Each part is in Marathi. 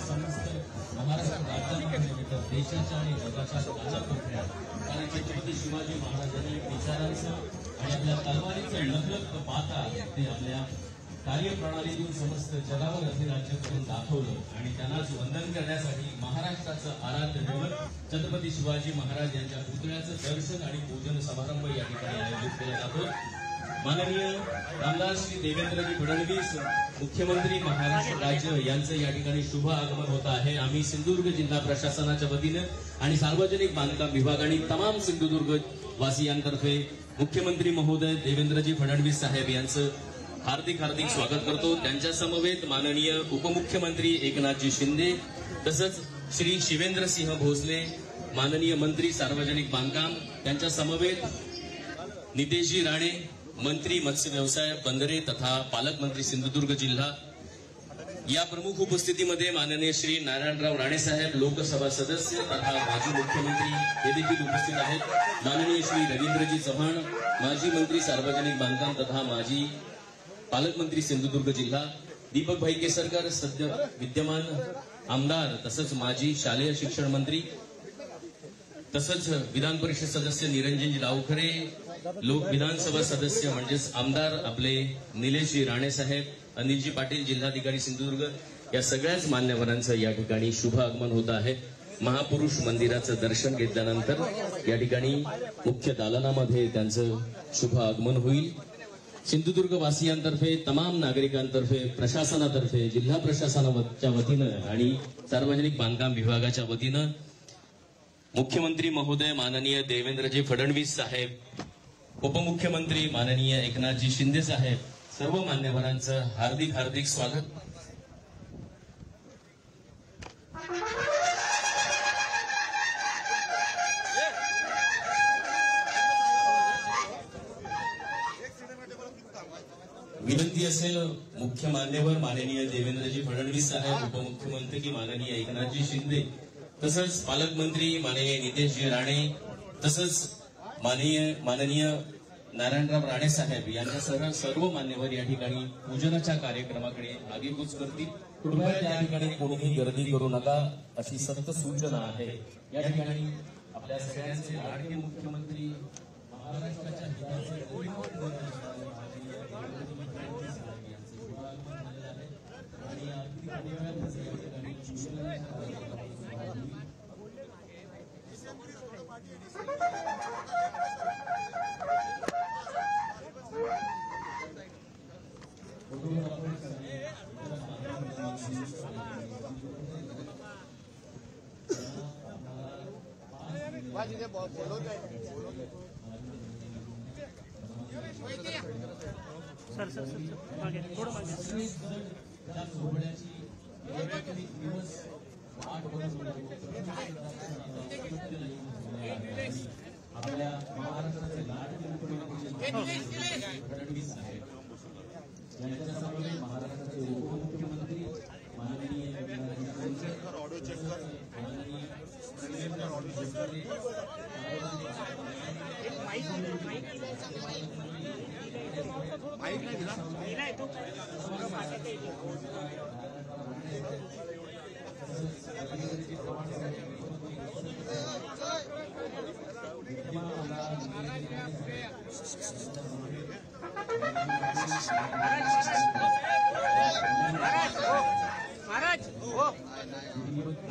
समस्त महाराष्ट्र राज्यामध्ये देशाच्या आणि जगाच्या कानाकोपऱ्यात कारण छत्रपती शिवाजी महाराजांनी विचारांचं आणि आपल्या तलवारीचं लखलख पाहता ते आपल्या कार्यप्रणालीतून समस्त जगावर अधिराज्य करून दाखवलं आणि त्यांनाच वंदन करण्यासाठी महाराष्ट्राचं आराध्य दैवत छत्रपती शिवाजी महाराज यांच्या पुतळ्याचं दर्शन आणि पूजन समारंभ या ठिकाणी आयोजित केला जातो। माननीय आमदार श्री देवेंद्रजी फडणवीस मुख्यमंत्री महाराष्ट्र राज्य यांचं या ठिकाणी शुभ आगमन होत आहे। आम्ही सिंधुदुर्ग जिल्हा प्रशासनाच्या वतीने आणि सार्वजनिक बांधकाम विभाग आणि तमाम सिंधुदुर्ग वासियांतर्फे मुख्यमंत्री महोदय देवेंद्रजी फडणवीस साहेब यांचं हार्दिक स्वागत करतो। त्यांच्या समवेत माननीय उपमुख्यमंत्री एकनाथजी शिंदे तसंच श्री शिवेंद्रसिंह भोसले माननीय मंत्री सार्वजनिक बांधकाम त्यांच्या समवेत नितेशजी राणे मंत्री मत्स्य व्यवसाय बंदरे तथा पालकमंत्री सिंधुदुर्ग जिल्हा या प्रमुख उपस्थितीमध्ये माननीय श्री नारायणराव राणे साहेब लोकसभा सदस्य तथा माजी मुख्यमंत्री हे देखील उपस्थित आहेत। माननीय श्री रवींद्रजी चव्हाण माजी मंत्री सार्वजनिक बांधकाम तथा माजी पालकमंत्री सिंधुदुर्ग जिल्हा, दीपक भाई केसरकर सध्या विद्यमान आमदार तसंच माजी शालेय शिक्षण मंत्री तसंच विधान परिषद सदस्य निरंजनजी लावखरे, लोक विधानसभा सदस्य म्हणजेच आमदार आपले निलेशजी राणे साहेब, अनिलजी पाटील जिल्हाधिकारी सिंधुदुर्ग या सगळ्याच मान्यवरांचं या ठिकाणी शुभ आगमन होत आहे। महापुरुष मंदिराचं दर्शन घेतल्यानंतर या ठिकाणी मुख्य दालनामध्ये त्यांचं शुभ आगमन होईल। सिंधुदुर्ग वासियांतर्फे तमाम नागरिकांतर्फे प्रशासनातर्फे जिल्हा प्रशासनाच्या वतीनं आणि सार्वजनिक बांधकाम विभागाच्या वतीनं मुख्यमंत्री महोदय माननीय देवेंद्रजी फडणवीस साहेब, उपमुख्यमंत्री माननीय एकनाथजी शिंदे साहेब सर्व मान्यवरांचं हार्दिक स्वागत। विनंती असेल मुख्य मान्यवर माननीय देवेंद्रजी फडणवीस साहेब, उपमुख्यमंत्री माननीय एकनाथजी शिंदे तसंच पालकमंत्री माननीय नितेशजी राणे तसंच माननीय नारायणराव राणे साहेब यांच्यासह सर्व मान्यवर या ठिकाणी पूजनाच्या कार्यक्रमाकडे आगेकूच करतील। कृपया त्या ठिकाणी कोणीही गर्दी करू नका अशी सक्त सूचना आहे। या ठिकाणी आपल्या सगळ्यांचे लाडके मुख्यमंत्री महाराष्ट्राच्या हिताचे सर मागे थोडं मागे आपल्या महाराष्ट्राचे लाडके मुख्यमंत्री फडणवीस साहेब यांच्यासमोर महाराष्ट्राचे उपमुख्यमंत्री माननीय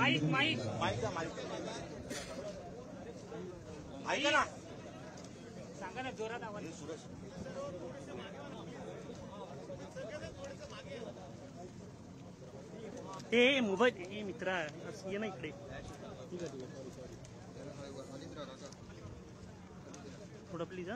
महाराज माईक ऐका ना, सांगा ना जोरात आवाज। हे मोबाईल हे मित्रा ये ना इकडे थोडं प्लीज।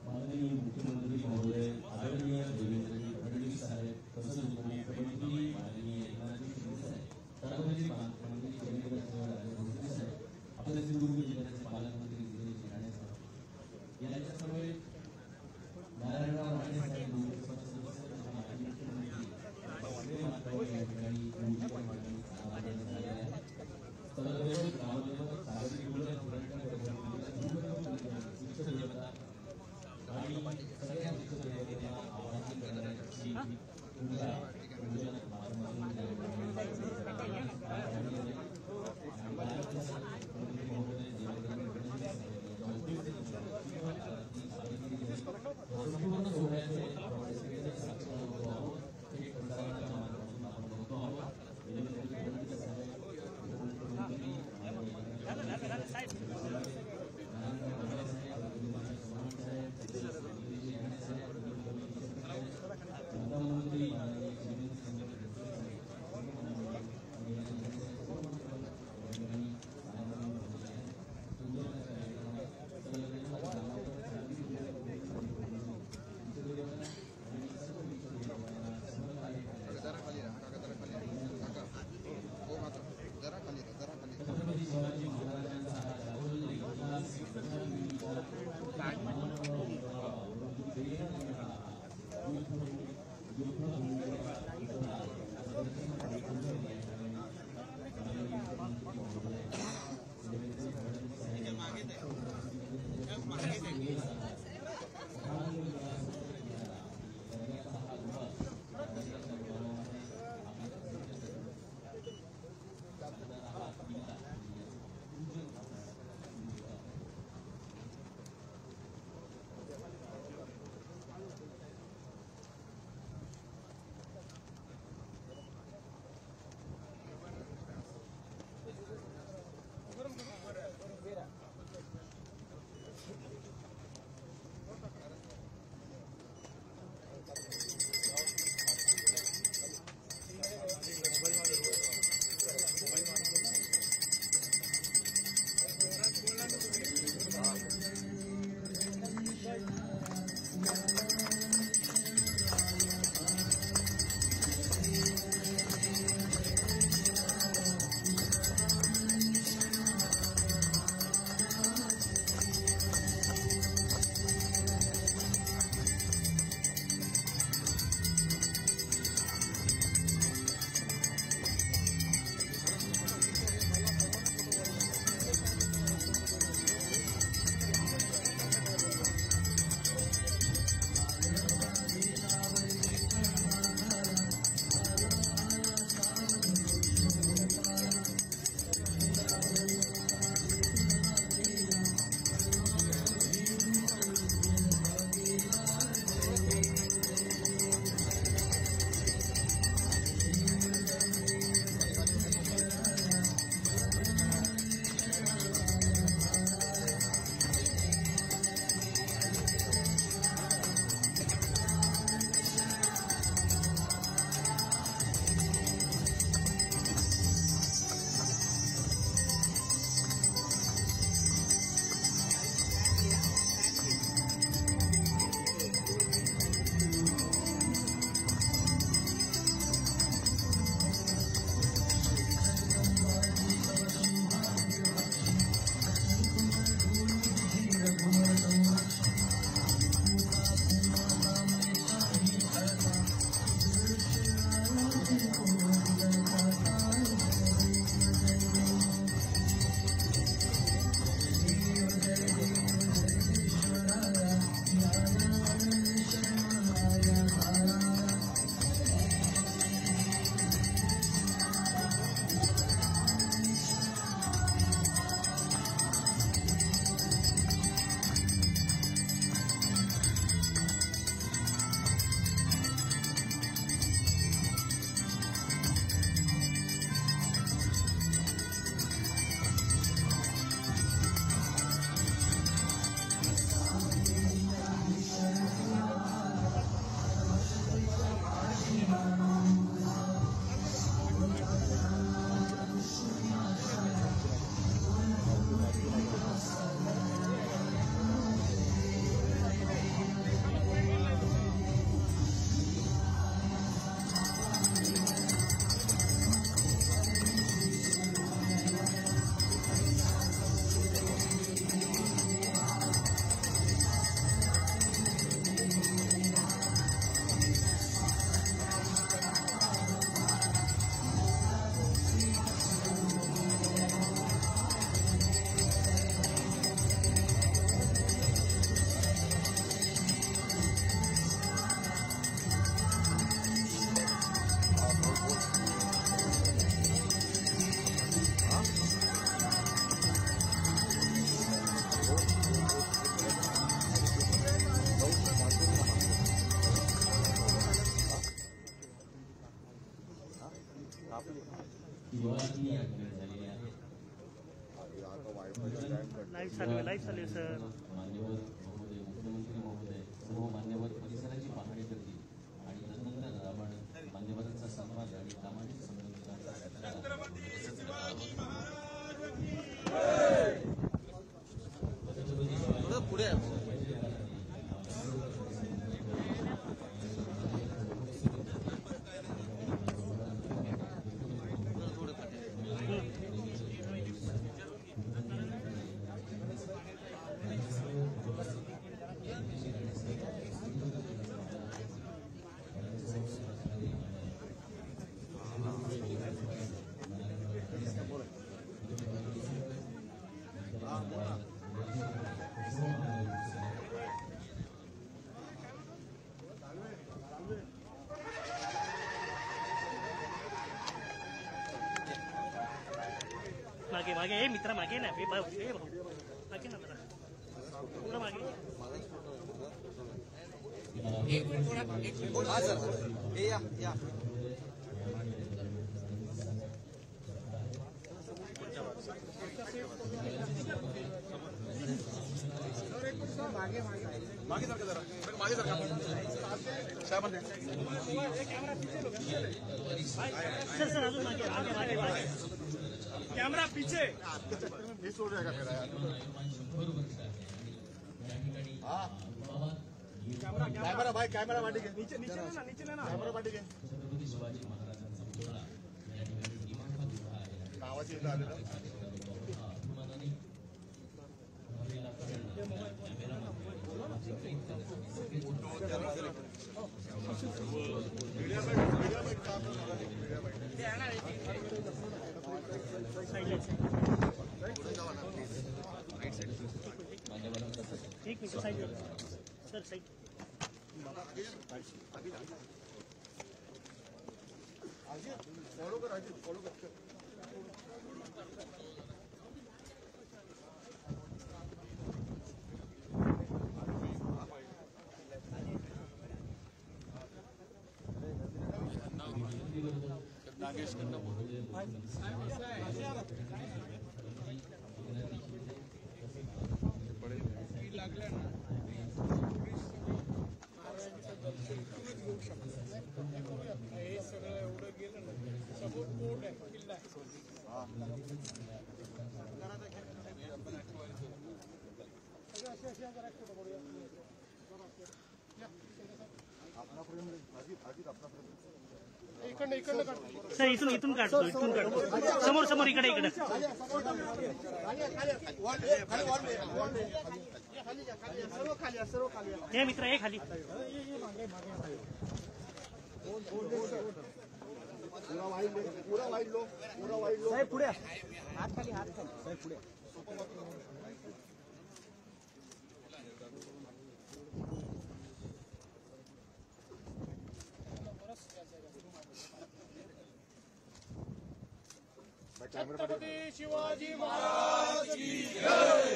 माननीय मुख्यमंत्री महोदय आदरणीय देवेंद्रजी फडणवीस साहेब तसंच उपमुख्यमंत्री माननीय एकनाथजी शिंदे साहेब, सार्वजनिक बांधकाम मंत्री देवेंद्रजी साहेब, आपल्या सिंधुदुर्ग जिल्ह्याचे पालकमंत्री निलेशजी राणे लाईव्ह चालू आहे सर. मान्यवर महोदय, मुख्यमंत्री महोदय, सर्व मान्यवर परिसराची पाहणी करतील आणि तदनंतर आपण मान्यवरांचा संवाद आणि सामाजिक पुढे मागे मागे हे मित्रा मागे ना हे भाऊ मागे ना जरा पुढं मागे. हा सर हे या मागे सारखं जरा मागे सारखं सर अजून मागे मागे मागे कॅमेरा पीछे मिस हो जाएगा मेरा यार. कॅमेरा भाई कॅमेरा मांडी घे नीचे ना कॅमेरा मांडी घे. छत्रपती शिवाजी महाराजांचा पुतळा या ठिकाणी दिमाखात उभा आहे. नावाची इथं आलेलं अभिमानाने भरलेला एक minute side sir side. Follow कर अजित फॉलो कर. सर इथून काढतो समोर इकडे हे मित्र हे खाली. पूरा वाइड लो साहेब पुढे हात खाली साहेब पुढे. छत्रपती शिवाजी महाराज की जय.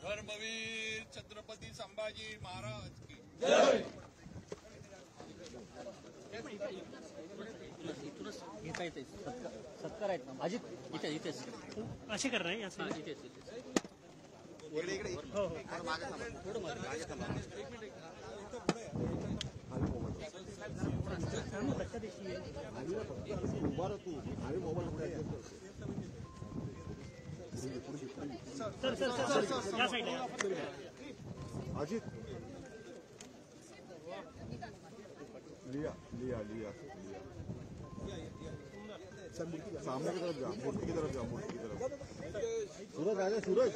धर्मवीर छत्रपती संभाजी महाराज की जय. सत्कार आहेत ना अजित इथेच असे कर नाही असं इथेच इकडे हो सर या साईडला अजित लिया सामने की तरफ जा मूर्ति की तरफ सूरज आ जाए सूरज.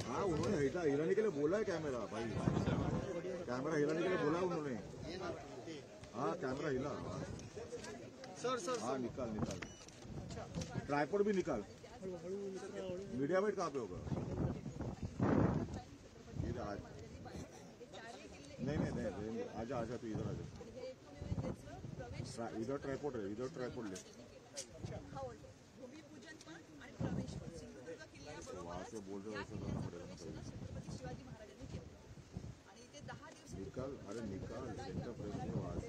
हाँ उन्होंने हिलाने के लिए बोला है कैमरा भाई. कैमरा हिलाने के लिए बोला उन्होंने. हाँ कैमरा हिला सर हाँ निकाल ट्राइपॉड भी निकाल. मीडिया मेट कहाँ पे होगा. इधर आज नहीं आजा तू इधर आजा. इधर ट्राइपॉड है इधर ट्राइपॉड ले. वहाँ से बोल रहे वैसे करना पड़ेगा ना पहले. निकाल अरे निकाल सेंटर प्रेस वहाँ से.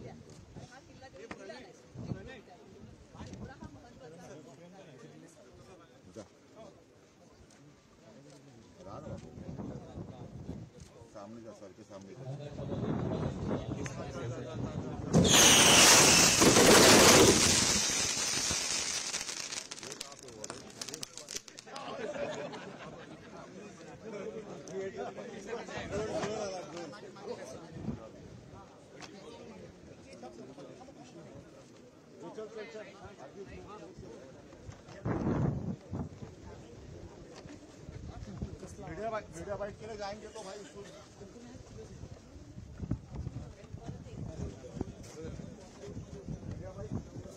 मीडिया बाइट के लिए जाएंगे तो भाई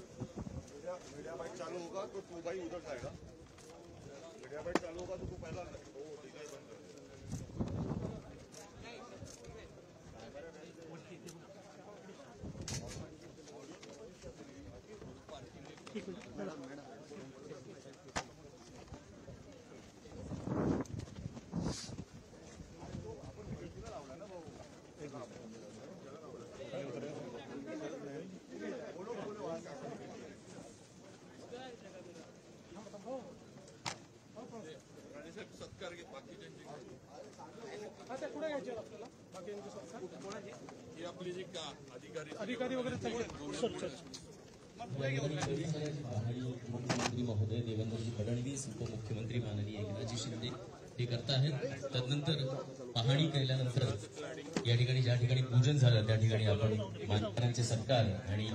मीडिया बाइट चालू होगा तो तू भाई उधर जाएगा मीडिया बाइट चालू होगा तो तू पहला ठीक है बंद सत्कार घे बाकी ही आपली जी का अधिकारी वगैरे मुख्यमंत्री महोदय देवेंद्रजी फडणवीस उपमुख्यमंत्री माननीय एकनाथजी शिंदे हे करताहेत. तदनंतर पाहणी केल्यानंतर या ठिकाणी ज्या ठिकाणी पूजन झालं त्या ठिकाणी आपण मान्यवरांचे सत्कार आणि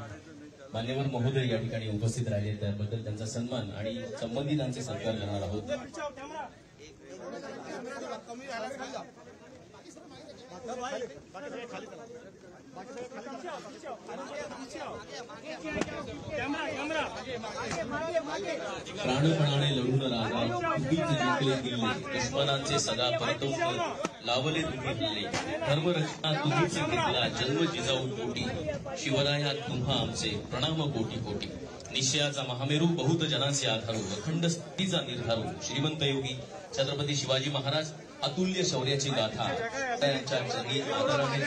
मान्यवर महोदय या ठिकाणी उपस्थित राहिले त्याबद्दल त्यांचा सन्मान आणि संबंधितांचे सत्कार करणार आहोत. प्राणपणाने लढून राजा उगीच जिंकले किल्ले दुश्मनांचे सदा परतवून लावले तुम्ही किल्ले धर्मरक्षणा तुम्हीच घेतला जन्म जिजाऊ कोटी शिवराया तुम्हा आमचे प्रणाम कोटी कोटी निश्चयाचा महामेरू बहुत जनांचे आधारू अखंड स्थितीचा निर्धारू श्रीमंत योगी छत्रपती शिवाजी महाराज अतुल्य शौर्याची गाथा त्यांच्या चरणी आदराने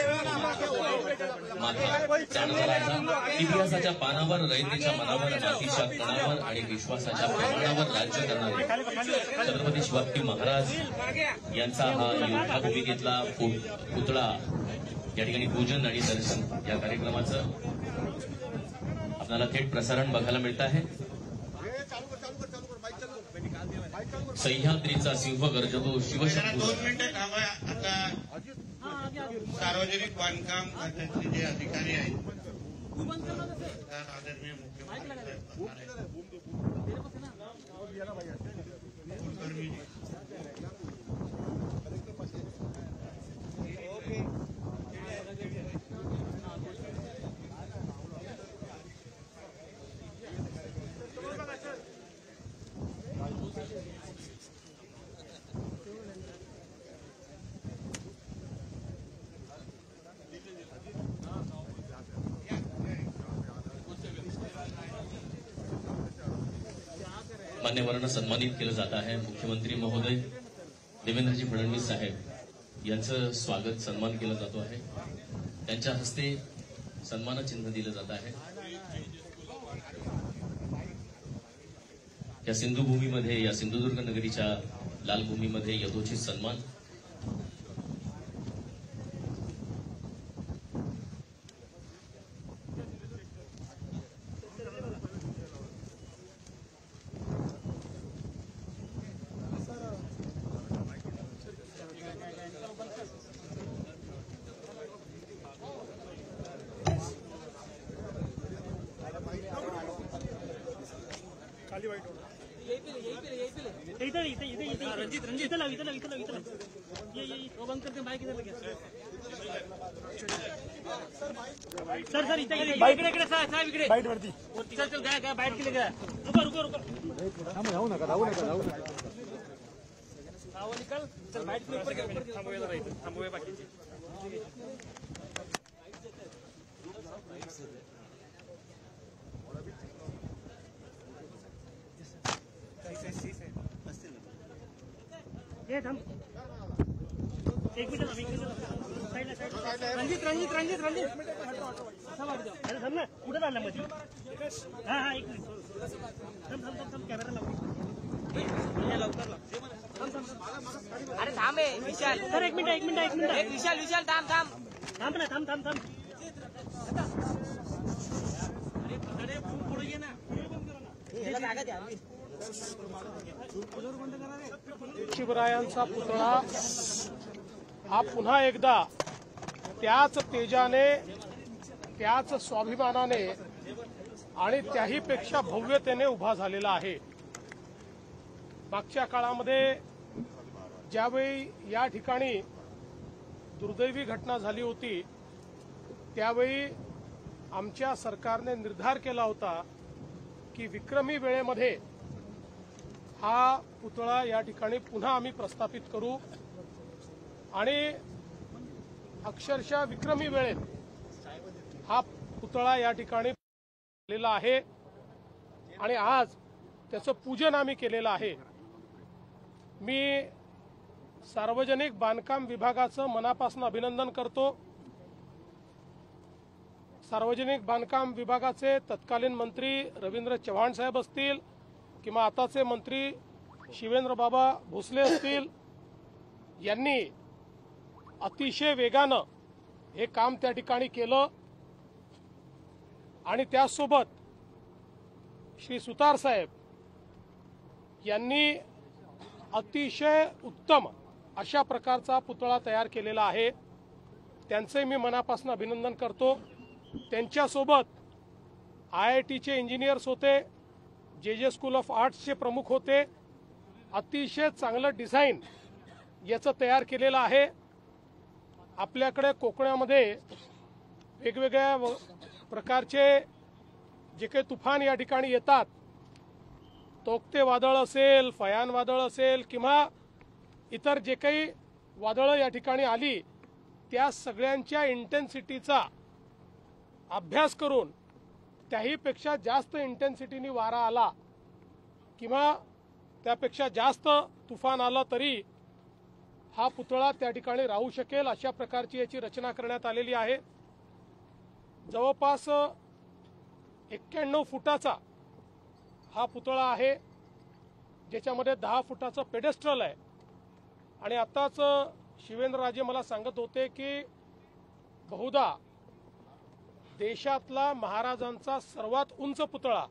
माथा जाणता राजा इतिहासाच्या पानावर रयतेच्या मनावर मातीच्या कणावर आणि विश्वासाच्या प्रमाणावर राज्य करणारे छत्रपती शिवाजी महाराज यांचा हा योद्धा भूमिकेतला पुतळा या ठिकाणी पूजन आणि दर्शन या कार्यक्रमाचं आपल्याला थेट प्रसारण बघायला मिळत आहे. सह्याद्रीचा सिंह गर्जतो शिवशंभू. 2 मिनिटं थांबा. आता सार्वजनिक बांधकाम खात्याचे जे अधिकारी आहेत आदरणीय मुख्यमंत्री मान्यवरांना सन्मानित केलं जात आहे. मुख्यमंत्री महोदय देवेंद्रजी फडणवीस साहेब यांचं स्वागत सन्मान केला जातो आहे. त्यांच्या हस्ते सन्मानचिन्ह दिलं जात आहे. या सिंधुभूमीमध्ये या सिंधुदुर्ग नगरीच्या लालभूमीमध्ये यथोचित सन्मान रंजित लाव इथं ये वो बंद करते बाइक इधर लगे सर इथे इकडे साहेब इकडे बाईट वरती चल काय बाईट केली का रुको जाऊ नका निकाल चल बाईट के ऊपर थांबूया जरा इथं थांबूया बाकीचे एक मिनिट रंजित अरे थांब ना कुठं झालं मध्ये हा एक मिनिट थांब कॅमेरा लाव लवकर अरे थांब विशाल सर एक मिनिट विशाल थांब ना थांब अरे पुढे ये ना शिवरायांचा पुतळा हा पुन्हा एकदा त्याच तेजाने त्याच स्वाभिमानाने आणि त्याही पेक्षा भव्यतेने उभा झालेला आहे. मागच्या काळामध्ये ज्यावेळी या ठिकाणी दुर्दैवी घटना झाली होती त्यावेळी आमच्या सरकारने निर्धार केला होता की विक्रमी वेळेमध्ये हा पुतळा या ठिकाणी पुन्हा आम्ही प्रस्थापित करू आणि अक्षरशः विक्रमी वेळेत हा पुतळा या ठिकाणी केलेला आहे आणि आज त्याचं पूजन आम्ही केलेलं आहे। मी सार्वजनिक बांधकाम विभागाचं मनापासून अभिनंदन करतो। सार्वजनिक बांधकाम विभागाचे तत्कालीन मंत्री रवींद्र चव्हाण साहेब असतील किंवा आताचे मंत्री शिवेंद्र बाबा भोसले असतील, यांनी अतिशय वेगानं हे काम त्या ठिकाणी केलं आणि त्यासोबत श्री सुतार साहेब यांनी अतिशय उत्तम अशा प्रकारचा पुतळा तयार केलेला आहे। त्यांचे मी मनापासून अभिनंदन करतो। त्यांच्यासोबत IITचे इंजिनियर्स होते, जे स्कूल ऑफ आर्ट्सचे प्रमुख होते। अतिशय चांगलं डिझाईन याचं तयार केलेलं आहे। आपल्याकडे कोकणामध्ये वेगवेगळ्या प्रकारचे जे काही तुफान या ठिकाणी येतात, तोक्ते वादळ असेल, फयान वादळ असेल किंवा इतर जे काही वादळं या ठिकाणी आली, त्या सगळ्यांच्या इंटेन्सिटीचा अभ्यास करून त्याहीपेक्षा जास्त इंटेन्सिटीने वारा आला किंवा त्यापेक्षा जास्त तुफान आलं तरी हा पुतळा त्या ठिकाणी राहू शकेल अशा प्रकारची याची रचना करण्यात आलेली आहे। जवळपास 91 फुटाचा हा पुतळा आहे, ज्याच्यामध्ये 10 फुटाचं पेडेस्ट्रल आहे आणि आताच शिवेंद्रराजे मला सांगत होते की बहुधा देशातला महाराजांचा सर्वात उंच पुतळा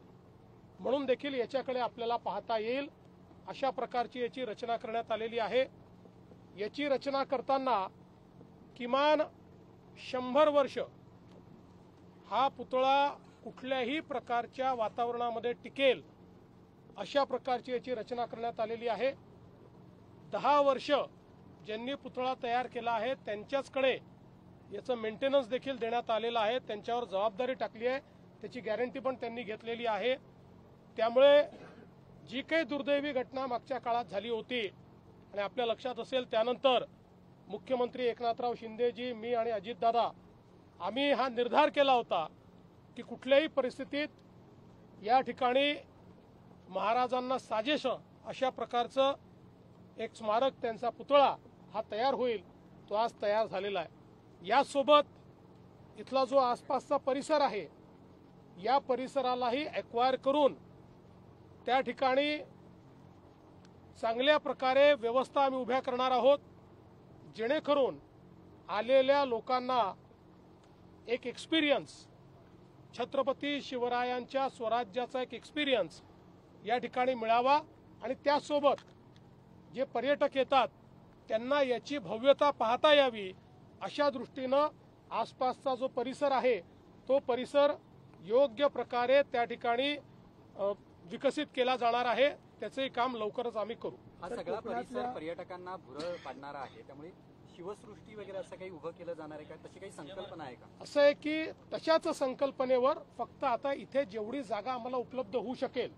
म्हणून देखील याच्याकडे आपल्याला पाहता येईल अशा प्रकारची याची रचना करण्यात आलेली आहे। याची रचना करताना किमान 100 वर्ष हा पुतळा कुठल्याही प्रकारच्या वातावरणामध्ये टिकेल अशा प्रकारची याची रचना करण्यात आलेली आहे। 10 वर्ष ज्यांनी पुतळा तयार केला आहे त्यांच्याचकडे याचं मेंटेनन्स देखील देण्यात आलेलं आहे, त्यांच्यावर जबाबदारी टाकली आहे, त्याची गॅरंटी पण त्यांनी घेतलेली आहे। त्यामुळे जी काही दुर्दैवी घटना मागच्या काळात झाली होती आणि आपल्या लक्षात असेल त्यानंतर मुख्यमंत्री एकनाथराव शिंदेजी, मी आणि अजितदादा आम्ही हा निर्धार केला होता की कुठल्याही परिस्थितीत या ठिकाणी महाराजांना साजेश अशा प्रकारचं एक स्मारक, त्यांचा पुतळा हा तयार होईल, तो आज तयार झालेला आहे। यासोबत इथला जो आसपासचा परिसर आहे या परिसरालाही एक्वायर करून त्या ठिकाणी चांगल्या प्रकारे व्यवस्था आम्ही उभ्या करणार आहोत, जेणेकरून आलेल्या लोकांना एक एक्सपिरियन्स, छत्रपती शिवरायांच्या स्वराज्याचा एक एक्सपिरियन्स या ठिकाणी मिळावा आणि त्यासोबत जे पर्यटक येतात त्यांना याची भव्यता पाहता यावी अशा दृष्टीनं आसपासचा जो परिसर आहे तो परिसर योग्य प्रकारे त्या ठिकाणी विकसित केला जाणार आहे। त्याचंही काम लवकरच आम्ही करू। हा सगळा परिसर पर्यटकांना भुरळ पाडणारा आहे, त्यामुळे शिवसृष्टी वगैरे असं काही उभं केलं जाणार आहे का, तशी काही संकल्पना आहे का? असं आहे की तशाच संकल्पनेवर फक्त आता इथे जेवढी जागा आम्हाला उपलब्ध होऊ शकेल,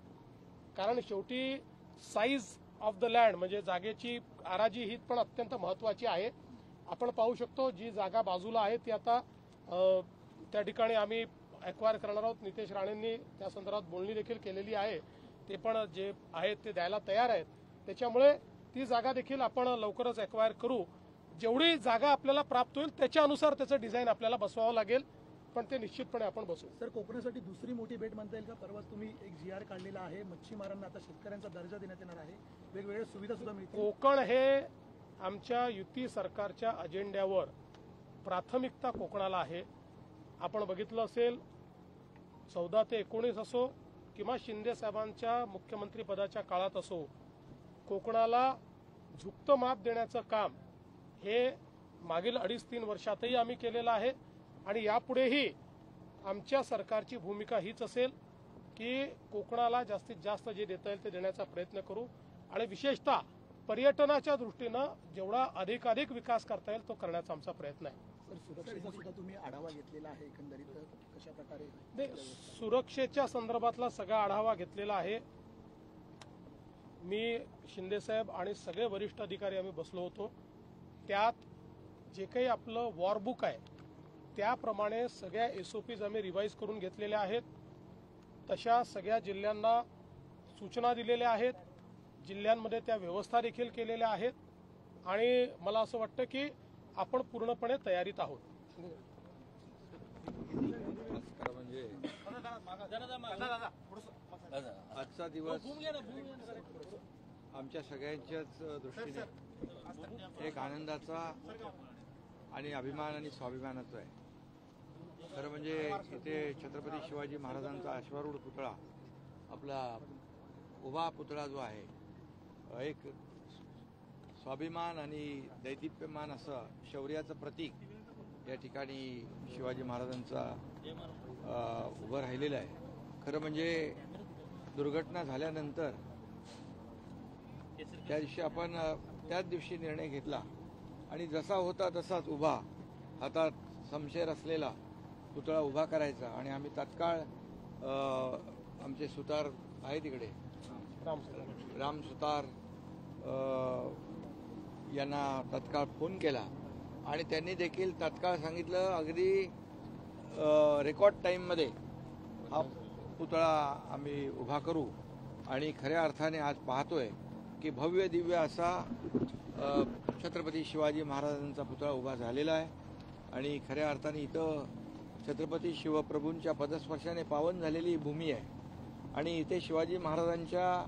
कारण शेवटी साईज ऑफ द लँड म्हणजे जागेची आराजी ही पण अत्यंत महत्वाची आहे। आपण पाहू शकतो जी जागा बाजूला आहे ती आता त्या ठिकाणी आम्ही एक्वायर करणार आहोत। नितेश राणेंनी त्या संदर्भात बोलणी देखील केलेली आहे, ते पण जे आहेत ते द्यायला तयार आहेत। त्याच्यामुळे ती जागा देखील आपण लवकरच एक्वायर करू। जेवढी जागा आपल्याला प्राप्त होईल त्याच्यानुसार त्याचं डिझाईन आपल्याला बसवावं लागेल, पण ते निश्चितपणे आपण बसवू। सर, कोकणासाठी दुसरी मोठी भेट म्हणता येईल का? परवाच तुम्ही एक GR काढलेला आहे, मच्छीमारांना आता शेतकऱ्यांचा दर्जा देण्यात येणार आहे, वेगवेगळ्या सुविधा सुद्धा मिळतील। कोकण हे आमच्या युती सरकारच्या अजेंड्यावर प्राथमिकता कोकणाला आहे। आपण बघितलं असेल 14 ते 19 असो किंवा शिंदे साहेबांच्या मुख्यमंत्री पदाच्या काळात असो, कोकणाला झुकतं माप देण्याचं काम हे मागील 2.5-3 वर्षातही आम्ही केलेलं आहे आणि यापुढेही आमच्या सरकारची भूमिका हीच असेल की कोकणाला जास्तीत जास्त जे देता येईल ते देण्याचा प्रयत्न करू आणि विशेषतः पर्यटनाच्या दृष्टीनं जेवढा अधिकाधिक विकास करता येईल तो करण्याचा आमचा प्रयत्न आहे. सुरक्षेचा सुद्धा तुम्ही आढावा घेतलेला आहे एकंदरीत कशा प्रकारे सुरक्षेच्या संदर्भातला सगळा आढावा घेतलेला आहे. मी शिंदेसाहेब आणि सगळे वरिष्ठ अधिकारी आम्ही बसलो होतो. त्यात जे काही आपलं वॉरबुक आहे त्याप्रमाणे सगळ्या SOPs आम्ही रिवाईज करून घेतलेल्या आहेत. तशा सगळ्या जिल्ह्यांना सूचना दिलेल्या आहेत. जिल्ह्यांमध्ये त्या व्यवस्था देखील केलेल्या आहेत आणि मला असं वाटतं की आपण पूर्णपणे तयारीत आहोत. म्हणजे आजचा दिवस आमच्या सगळ्यांच्याच दृष्टीने एक आनंदाचा आणि अभिमान आणि स्वाभिमानाचा आहे. खरं म्हणजे इथे छत्रपती शिवाजी महाराजांचा अश्वारूढ पुतळा, आपला उभा पुतळा जो आहे, एक स्वाभिमान आणि दैदिप्यमान असं शौर्याचं प्रतीक या ठिकाणी शिवाजी महाराजांचा उभं राहिलेलं आहे. खरं म्हणजे दुर्घटना झाल्यानंतर त्या दिवशी आपण त्याच दिवशी निर्णय घेतला आणि जसा होता तसाच उभा, हातात शमशेर असलेला पुतळा उभा करायचा आणि आम्ही तात्काळ आमचे सुतार आहे तिकडे, राम सुतार यांना तात्काळ फोन केला आणि त्यांनी देखील तात्काळ सांगितलं अगदी रेकॉर्ड टाईममध्ये हा पुतळा आम्ही उभा करू. आणि खऱ्या अर्थाने आज पाहतोय की भव्य दिव्य असा छत्रपती शिवाजी महाराजांचा पुतळा उभा झालेला आहे. आणि खऱ्या अर्थाने इथं छत्रपती शिवप्रभूंच्या पदस्पर्शाने पावन झालेली भूमी आहे आणि इथे शिवाजी महाराजांच्या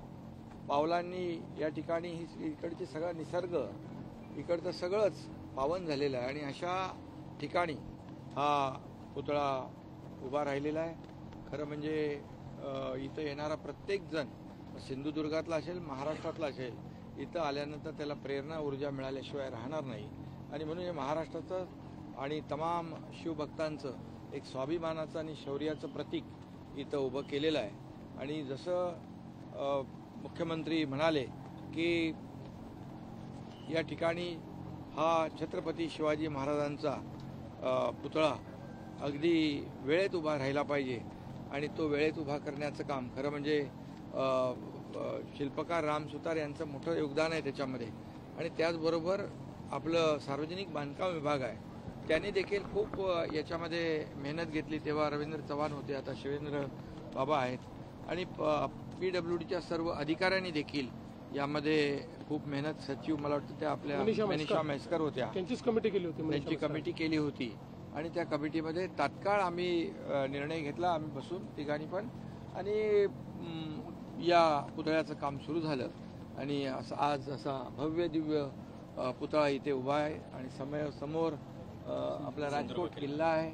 पावलांनी या ठिकाणी ही इकडची सगळा निसर्ग, इकडचं सगळंच पावन झालेलं आहे आणि अशा ठिकाणी हा पुतळा उभा राहिलेला आहे. खरं म्हणजे इथं येणारा प्रत्येक जण सिंधुदुर्गातला असेल, महाराष्ट्रातला असेल, इथं आल्यानंतर त्याला प्रेरणा ऊर्जा मिळाल्याशिवाय राहणार नाही. आणि म्हणून हे महाराष्ट्राचं आणि तमाम शिवभक्तांचं एक स्वाभिमानाचं आणि शौर्याचं प्रतीक इथं उभं केलेलं आहे. आणि जसं मुख्यमंत्री म्हणाले की या ठिकाणी हा छत्रपती शिवाजी महाराजांचा पुतळा अगदी वेळेत उभा राहिला पाहिजे आणि तो वेळेत उभा करण्याचं काम खरं म्हणजे शिल्पकार राम सुतार यांचं मोठं योगदान आहे त्याच्यामध्ये. आणि त्याचबरोबर आपलं सार्वजनिक बांधकाम विभाग आहे, त्यांनी देखील खूप याच्यामध्ये मेहनत घेतली. तेव्हा रवींद्र चव्हाण होते, आता शिवेंद्र बाबा आहेत. आणि PWDच्या सर्व अधिकाऱ्यांनी देखील यामध्ये खूप मेहनत, सचिव मला वाटतं त्या आपल्या मनीषा म्हैसकर होत्या, त्यांचीच कमिटी केली होती, त्यांची कमिटी केली होती. आणि त्या कमिटीमध्ये तात्काळ आम्ही निर्णय घेतला, आम्ही बसून तिघांनी पण, आणि या पुतळ्याचं काम सुरू झालं. आणि असं आज असा भव्य दिव्य पुतळा इथे उभा आहे. आणि समोर आपला राजकोट किल्ला आहे,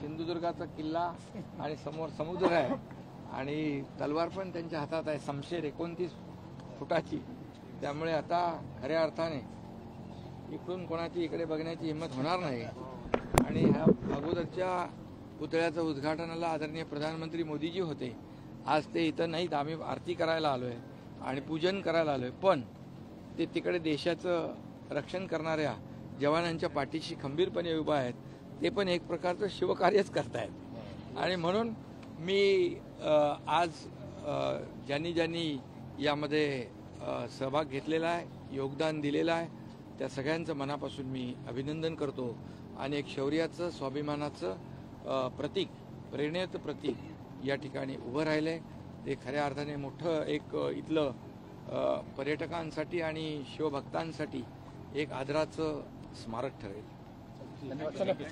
सिंधुदुर्गाचा किल्ला, आणि समोर समुद्र आहे आणि तलवार पण त्यांच्या हातात आहे, शमशेर 29 फुटाची. त्यामुळे आता खऱ्या अर्थाने इकडून कोणाची इकडे बघण्याची हिंमत होणार नाही. आणि ह्या अगोदरच्या पुतळ्याचं उद्घाटनाला आदरणीय प्रधानमंत्री मोदीजी होते. आज ते इथं नाहीत, आम्ही आरती करायला आलोय आणि पूजन करायला आलोय. पण ते तिकडे देशाचं रक्षण करणाऱ्या जवानांच्या पाठीशी खंबीरपणे उभा आहेत. ते पण एक प्रकारचं शिवकार्यच करतायत. आणि म्हणून मी आज ज्यांनी यामध्ये सहभाग घेतलेला आहे, योगदान दिलेलं आहे, त्या सगळ्यांचं मनापासून मी अभिनंदन करतो. आणि एक शौर्याचं, स्वाभिमानाचं प्रतीक, प्रेरणेचं प्रतीक या ठिकाणी उभं राहिलंय. ते खऱ्या अर्थाने मोठं एक इथलं पर्यटकांसाठी आणि शिवभक्तांसाठी एक आदराचं स्मारक ठरेल. धन्यवाद.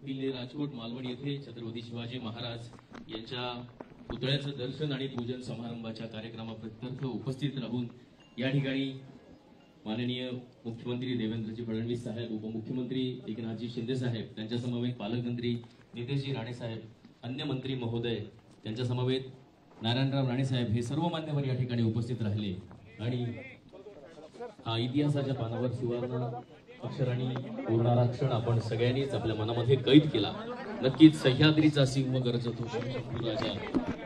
किल्ले राजकोट मालवण येथे छत्रपती शिवाजी महाराज यांच्या पुतळ्याचं दर्शन आणि पूजन समारंभाच्या कार्यक्रमाप्रित्यर्थ उपस्थित राहून या ठिकाणी माननीय मुख्यमंत्री देवेंद्रजी फडणवीस साहेब, उपमुख्यमंत्री एकनाथजी शिंदे साहेब, त्यांच्या समवेत पालकमंत्री नितेशजी राणे साहेब, अन्य मंत्री महोदय, त्यांच्या समवेत नारायणराव राणे साहेब, हे सर्व मान्यवर या ठिकाणी उपस्थित राहिले आणि हा इतिहासाच्या पानावर सुवर्ण अक्षरांनी उरणारा क्षण आपण सगळ्यांनीच आपल्या मनामध्ये कैद केला. नक्कीच सह्याद्रीचा सिंह गरजतो राजा,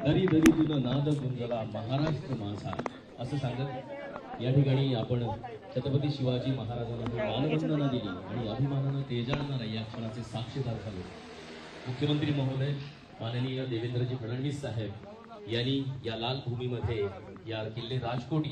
दरी दरी तुझं नाद गुंजला महाराष्ट्र माझा, असं सांगत या ठिकाणी आपण छत्रपती शिवाजी महाराजांना मानवंदना दिली आणि अभिमानानं तेजाळणारा या क्षणाचे साक्षीदार झालो. मुख्यमंत्री महोदय माननीय देवेंद्रजी फडणवीस साहेब यांनी या लाल भूमीमध्ये या किल्ले राजकोट